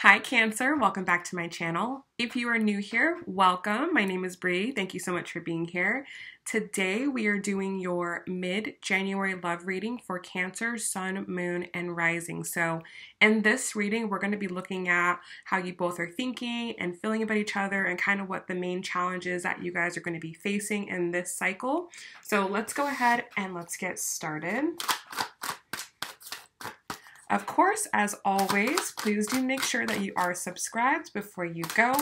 Hi Cancer, welcome back to my channel. If you are new here, welcome. My name is Bree. Thank you so much for being here. Today we are doing your mid-January love reading for Cancer, Sun, Moon, and Rising. So in this reading, we're going to be looking at how you both are thinking and feeling about each other and kind of what the main challenges that you guys are going to be facing in this cycle. So let's go ahead and let's get started. Of course, as always, please do make sure that you are subscribed before you go.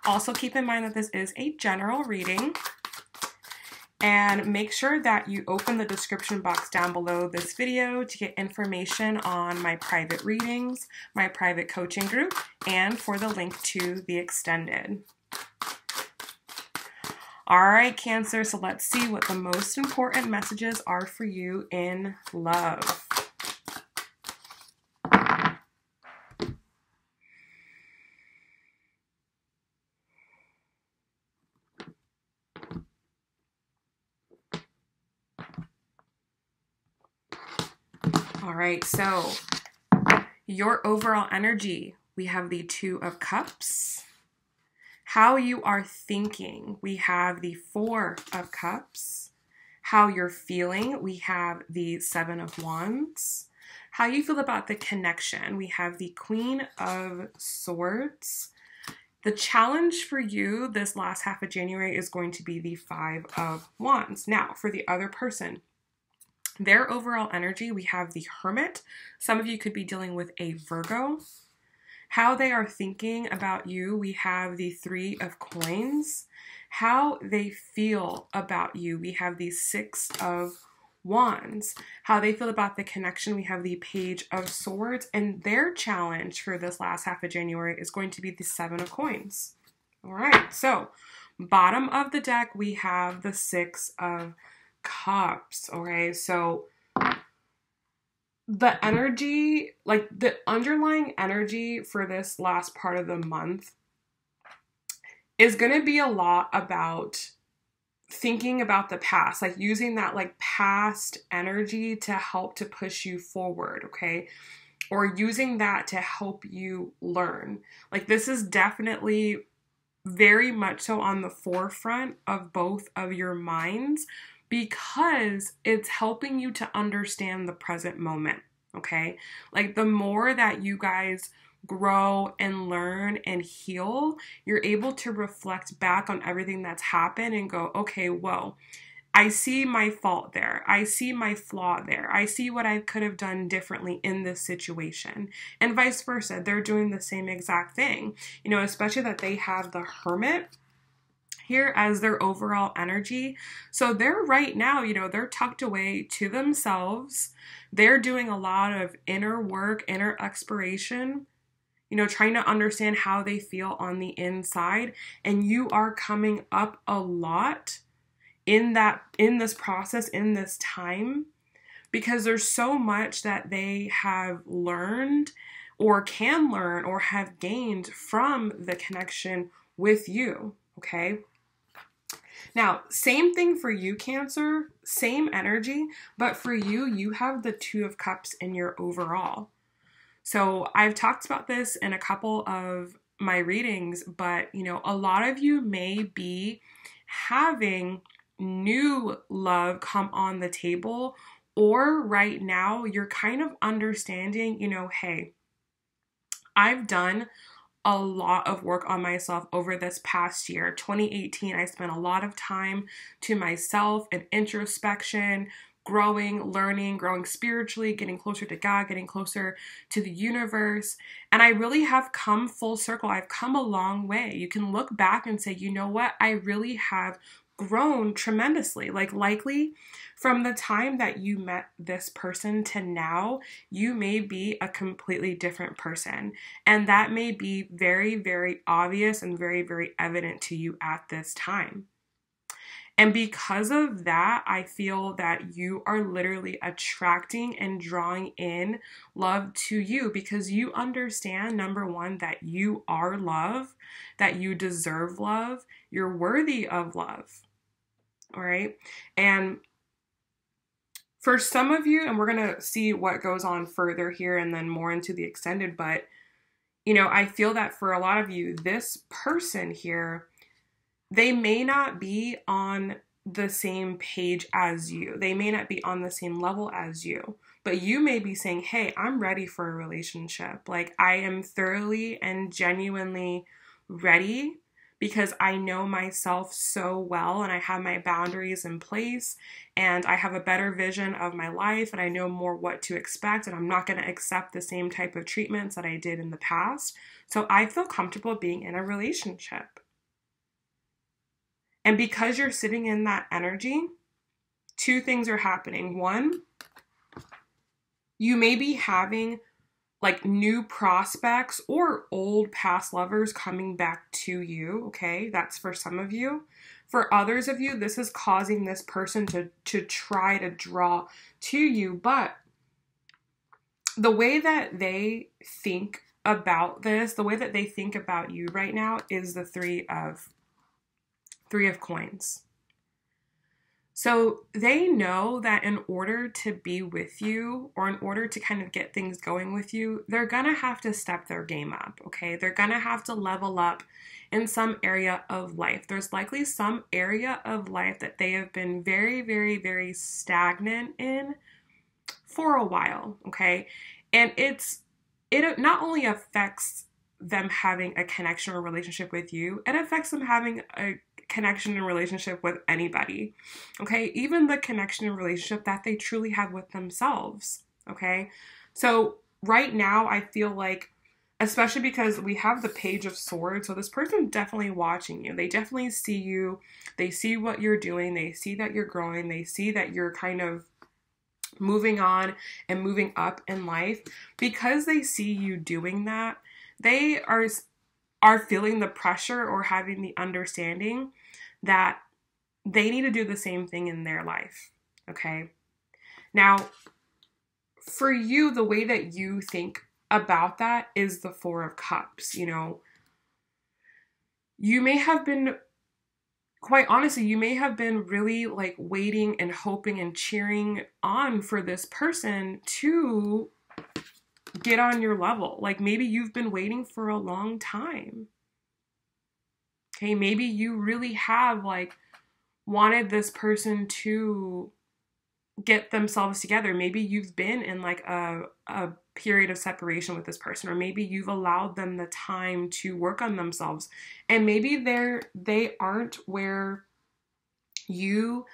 Also, keep in mind that this is a general reading, and make sure that you open the description box down below this video to get information on my private readings, my private coaching group, and for the link to the extended. All right, Cancer, so let's see what the most important messages are for you in love. All right, so your overall energy, we have the Two of Cups. How you are thinking, we have the Four of Cups. How you're feeling, we have the Seven of Wands. How you feel about the connection, we have the Queen of Swords. The challenge for you this last half of January is going to be the Five of Wands. Now, for the other person, their overall energy, we have the Hermit. Some of you could be dealing with a Virgo. How they are thinking about you, we have the Three of Coins. How they feel about you, we have the Six of Wands. How they feel about the connection, we have the Page of Swords. And their challenge for this last half of January is going to be the Seven of Coins. All right, so bottom of the deck, we have the Six of Cups. Okay, so the energy, like the underlying energy for this last part of the month is going to be a lot about thinking about the past, like using that like past energy to help to push you forward, okay? Or using that to help you learn. Like this is definitely very much so on the forefront of both of your minds, because it's helping you to understand the present moment, okay? Like the more that you guys grow and learn and heal, you're able to reflect back on everything that's happened and go, okay, whoa, I see my fault there. I see my flaw there. I see what I could have done differently in this situation. And vice versa. They're doing the same exact thing, you know, especially that they have the Hermit here as their overall energy. So they're right now, you know, they're tucked away to themselves. They're doing a lot of inner work, inner exploration, you know, trying to understand how they feel on the inside. And you are coming up a lot in this process, in this time, because there's so much that they have learned or can learn or have gained from the connection with you, okay? Now, same thing for you, Cancer, same energy, but for you, you have the Two of Cups in your overall. So I've talked about this in a couple of my readings, but you know, a lot of you may be having new love come on the table, or right now you're kind of understanding, you know, hey, I've done a lot of work on myself over this past year. 2018, I spent a lot of time to myself and introspection, growing, learning, growing spiritually, getting closer to God, getting closer to the universe. And I really have come full circle. I've come a long way. You can look back and say, you know what? I really have grown tremendously. Like likely from the time that you met this person to now, you may be a completely different person. And that may be very, very obvious and very, very evident to you at this time. And because of that, I feel that you are literally attracting and drawing in love to you, because you understand, number one, that you are love, that you deserve love, you're worthy of love. All right. And for some of you, and we're going to see what goes on further here and then more into the extended, but I feel that for a lot of you, this person here, they may not be on the same page as you. They may not be on the same level as you, but you may be saying, hey, I'm ready for a relationship. Like, I am thoroughly and genuinely ready because I know myself so well and I have my boundaries in place and I have a better vision of my life and I know more what to expect and I'm not going to accept the same type of treatments that I did in the past. So I feel comfortable being in a relationship. And because you're sitting in that energy, two things are happening. One, you may be having like new prospects or old past lovers coming back to you, okay? That's for some of you. For others of you, this is causing this person to try to draw to you. But the way that they think about this, the way that they think about you right now is the three of coins. So they know that in order to be with you or in order to kind of get things going with you, they're going to have to step their game up, okay? They're going to have to level up in some area of life. There's likely some area of life that they have been very, very, very stagnant in for a while, okay? And it not only affects them having a connection or relationship with you, it affects them having a connection and relationship with anybody, okay? Even the connection and relationship that they truly have with themselves, okay? So right now, I feel like, especially because we have the Page of Swords, so this person's definitely watching you. They definitely see you. They see what you're doing. They see that you're growing. They see that you're kind of moving on and moving up in life. Because they see you doing that, they are feeling the pressure or having the understanding that they need to do the same thing in their life, okay? Now, for you, the way that you think about that is the Four of Cups, You may have been, quite honestly, you may have been really like waiting and hoping and cheering on for this person to get on your level. Like maybe you've been waiting for a long time. Okay, maybe you really have like wanted this person to get themselves together. Maybe you've been in like a period of separation with this person, or maybe you've allowed them the time to work on themselves. And maybe they aren't where you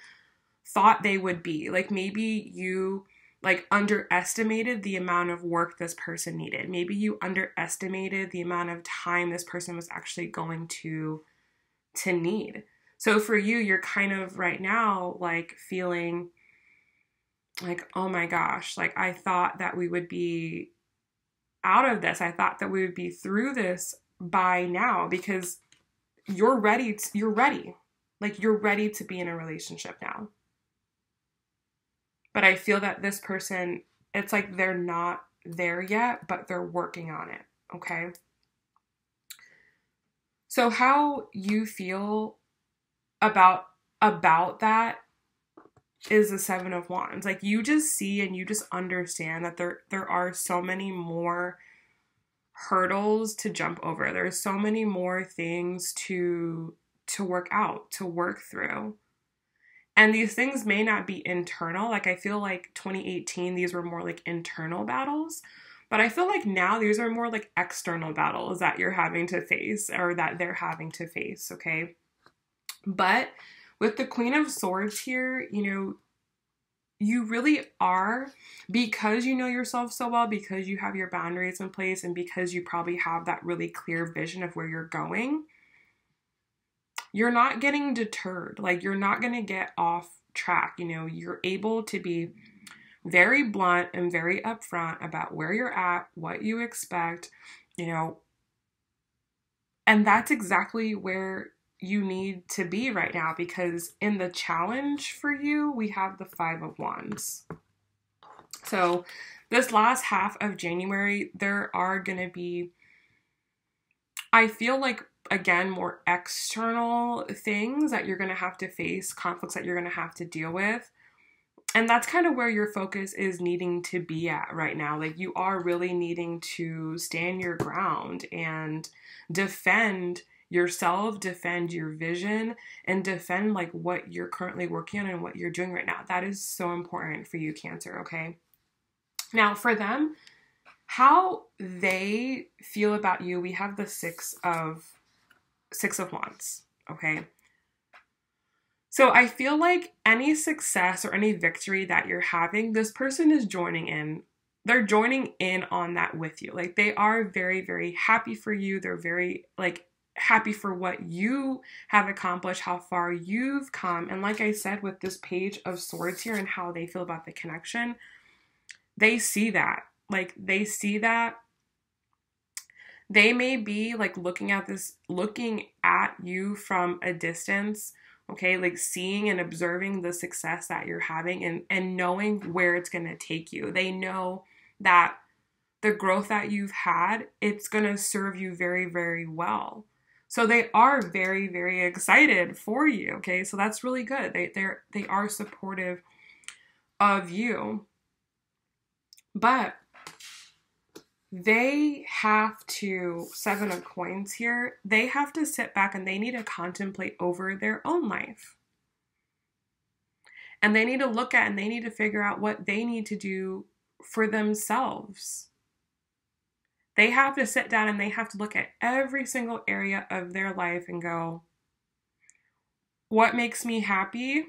thought they would be. Like maybe you like underestimated the amount of work this person needed. Maybe you underestimated the amount of time this person was actually going to need. So for you, you're kind of right now like feeling like, oh my gosh, like I thought that we would be out of this. I thought that we would be through this by now because you're ready. Like you're ready to be in a relationship now. But I feel that this person, it's like they're not there yet, but they're working on it, okay? So how you feel about that is the Seven of Wands. Like you just see and you just understand that there are so many more hurdles to jump over. There's so many more things to work out, to work through. And these things may not be internal. Like I feel like 2018, these were more like internal battles. But I feel like now these are more like external battles that you're having to face or that they're having to face, okay? But with the Queen of Swords here, you really are, because you know yourself so well, because you have your boundaries in place, and because you probably have that really clear vision of where you're going, you're not getting deterred. Like you're not going to get off track. You're able to be very blunt and very upfront about where you're at, what you expect, and that's exactly where you need to be right now, because in the challenge for you, we have the Five of Wands. So this last half of January, there are going to be, I feel like, again, more external things that you're going to have to face, conflicts that you're going to have to deal with. And that's kind of where your focus is needing to be at right now. Like, you are really needing to stand your ground and defend yourself, defend your vision, and defend like what you're currently working on and what you're doing right now. That is so important for you, Cancer, okay? Now, for them, how they feel about you, we have the Six of Wands, okay? So I feel like any success or any victory that you're having, this person is joining in. They're joining in on that with you. Like, they are very, very happy for you. They're very like happy for what you have accomplished, how far you've come. And like I said, with this Page of Swords here and how they feel about the connection, they see that. Like, they see that. They may be like looking at you from a distance, okay, like seeing and observing the success that you're having and knowing where it's going to take you. They know that the growth that you've had, it's going to serve you very, very well. So they are very, very excited for you, okay? So that's really good. They are supportive of you. But they have to, Seven of Coins here, they have to sit back and they need to contemplate over their own life. And they need to look at and they need to figure out what they need to do for themselves. They have to sit down and they have to look at every single area of their life and go, what makes me happy?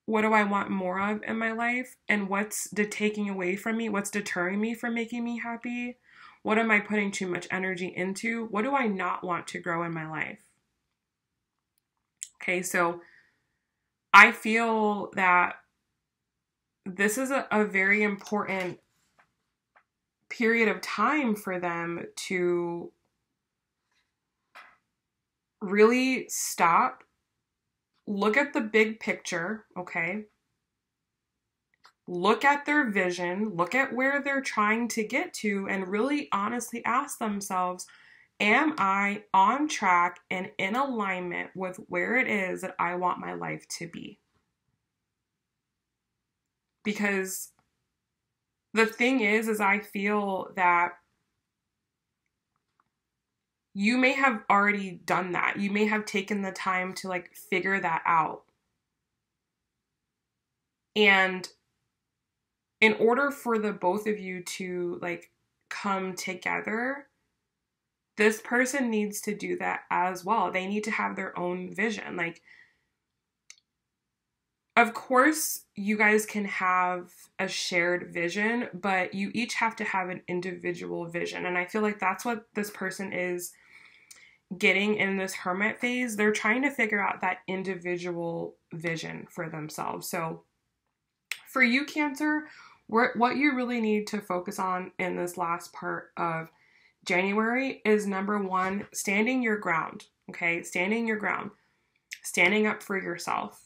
What do I want more of in my life? And what's taking away from me? What's deterring me from making me happy? What am I putting too much energy into? What do I not want to grow in my life? Okay, so I feel that this is a very important period of time for them to really stop, look at the big picture, okay? Look at their vision, look at where they're trying to get to, and really honestly ask themselves, am I on track and in alignment with where it is that I want my life to be? Because the thing is I feel that you may have already done that. You may have taken the time to like figure that out. And in order for the both of you to like come together, this person needs to do that as well. They need to have their own vision. Like, of course, you guys can have a shared vision, but you each have to have an individual vision. And I feel like that's what this person is getting in this hermit phase. They're trying to figure out that individual vision for themselves. So for you, Cancer, what you really need to focus on in this last part of January is, number one, standing your ground, okay? Standing your ground, standing up for yourself,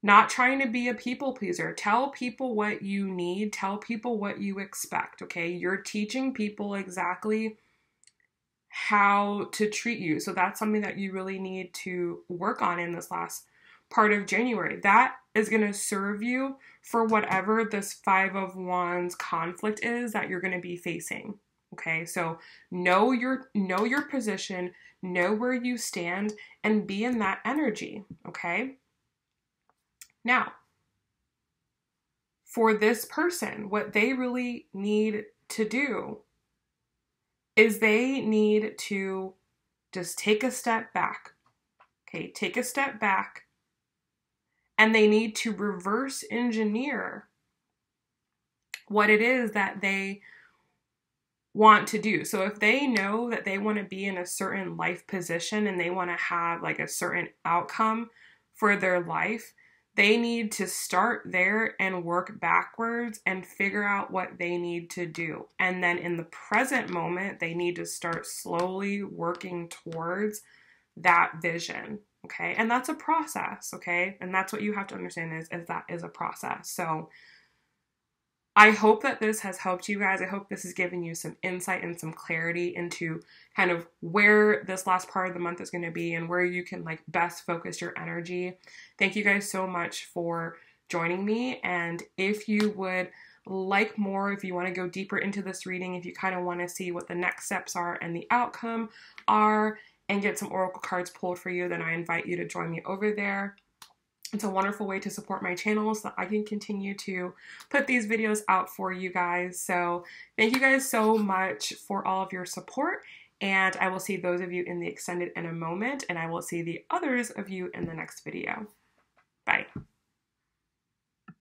not trying to be a people pleaser. Tell people what you need, tell people what you expect, okay? You're teaching people exactly how to treat you. So that's something that you really need to work on in this last part of January. That is going to serve you for whatever this Five of Wands conflict is that you're going to be facing. Okay, so know your position, know where you stand, and be in that energy. Okay. Now, for this person, what they really need to do is they need to just take a step back. Okay, take a step back. And they need to reverse engineer what it is that they want to do. So if they know that they want to be in a certain life position and they want to have like a certain outcome for their life, they need to start there and work backwards and figure out what they need to do. And then in the present moment, they need to start slowly working towards that vision. Okay. And that's a process. Okay. And that's what you have to understand is that is a process. So I hope that this has helped you guys. I hope this has given you some insight and some clarity into kind of where this last part of the month is going to be and where you can like best focus your energy. Thank you guys so much for joining me. And if you would like more, if you want to go deeper into this reading, if you kind of want to see what the next steps are and the outcome are, and get some oracle cards pulled for you, then I invite you to join me over there. It's a wonderful way to support my channel so that I can continue to put these videos out for you guys. So thank you guys so much for all of your support, and I will see those of you in the extended in a moment, and I will see the others of you in the next video. Bye.